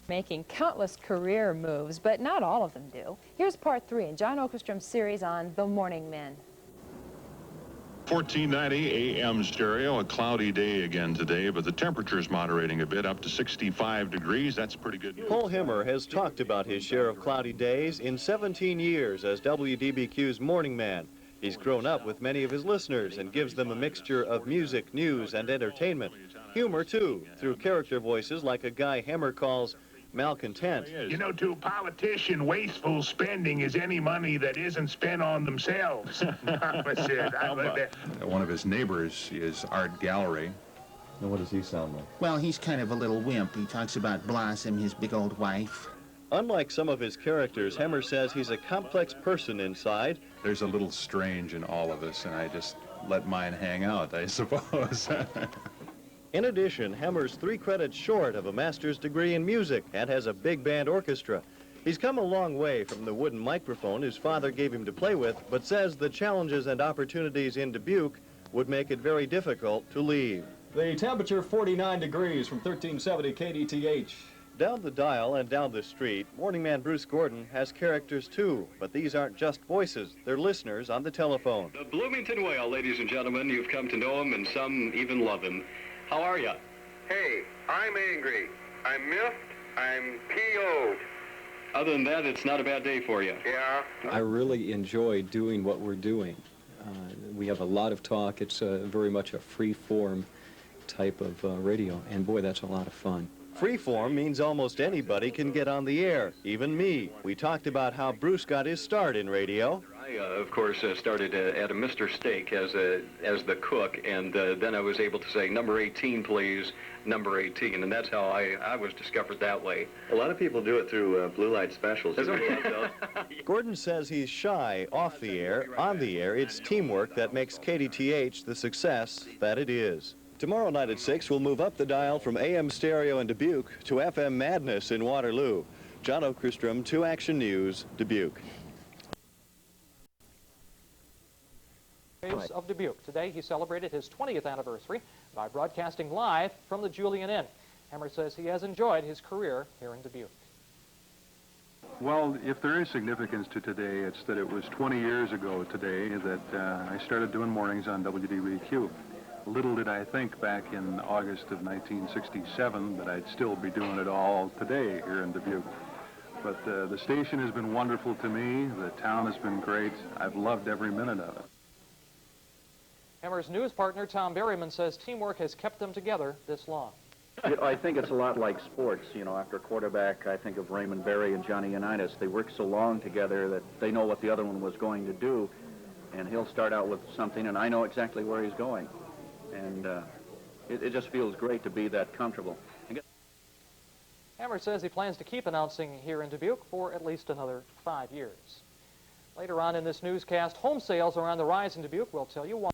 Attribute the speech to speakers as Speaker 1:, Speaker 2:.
Speaker 1: Making countless career moves, but not all of them do. Here's part 3 in John Okerstrom's series on The Morning Men.
Speaker 2: 1490 AM stereo, a cloudy day again today, but the temperature's moderating a bit up to 65 degrees. That's pretty good news.
Speaker 3: Paul Himmer has talked about his share of cloudy days in 17 years as WDBQ's morning man. He's grown up with many of his listeners and gives them a mixture of music, news, and entertainment. Humor, too, through character voices like a guy Himmer calls malcontent.
Speaker 4: You know, to a politician, wasteful spending is any money that isn't spent on themselves. Mama said.
Speaker 5: One of his neighbors is Art Gallery.
Speaker 3: And what does he sound like?
Speaker 6: Well, he's kind of a little wimp. He talks about Blossom, his big old wife.
Speaker 3: Unlike some of his characters, Hemmer says he's a complex person inside.
Speaker 5: There's a little strange in all of us, and I just let mine hang out, I suppose.
Speaker 3: In addition, Hemmer's 3 credits short of a master's degree in music and has a big band orchestra. He's come a long way from the wooden microphone his father gave him to play with, but says the challenges and opportunities in Dubuque would make it very difficult to leave.
Speaker 7: The temperature 49 degrees from 1370 KDTH.
Speaker 3: Down the dial and down the street, morning man Bruce Gordon has characters too, but these aren't just voices, they're listeners on the telephone.
Speaker 8: The Bloomington Whale, ladies and gentlemen, you've come to know him and some even love him. How are you?
Speaker 9: Hey, I'm angry. I'm miffed. I'm PO'd.
Speaker 8: Other than that, it's not a bad day for you.
Speaker 9: Yeah.
Speaker 10: I really enjoy doing what we're doing. We have a lot of talk. It's very much a free-form type of radio, and boy, that's a lot of fun.
Speaker 3: Freeform means almost anybody can get on the air, even me. We talked about how Bruce got his start in radio.
Speaker 8: I, of course, started at a Mr. Steak as the cook, and then I was able to say, number 18, please, number 18, and that's how I was discovered that way.
Speaker 11: A lot of people do it through blue light specials.
Speaker 3: Gordon says he's shy off the air. On the air, it's teamwork that makes KDTH the success that it is. Tomorrow night at 6, we'll move up the dial from AM stereo in Dubuque to FM madness in Waterloo. John Okerstrom, 2 Action News, Dubuque.
Speaker 12: Of Dubuque. Today he celebrated his 20th anniversary by broadcasting live from the Julian Inn. Hemmer says he has enjoyed his career here in Dubuque.
Speaker 13: Well, if there is significance to today, it's that it was 20 years ago today that I started doing mornings on WDBQ. Little did I think back in August of 1967 that I'd still be doing it all today here in Dubuque. But the station has been wonderful to me. The town has been great. I've loved every minute of it.
Speaker 12: Hemmer's news partner, Tom Berryman, says teamwork has kept them together this long.
Speaker 14: I think it's a lot like sports. You know, after quarterback, I think of Raymond Berry and Johnny Unitas. They work so long together that they know what the other one was going to do, and he'll start out with something, and I know exactly where he's going. And it just feels great to be that comfortable.
Speaker 12: Hemmer says he plans to keep announcing here in Dubuque for at least another 5 years. Later on in this newscast, home sales are on the rise in Dubuque. We'll tell you why.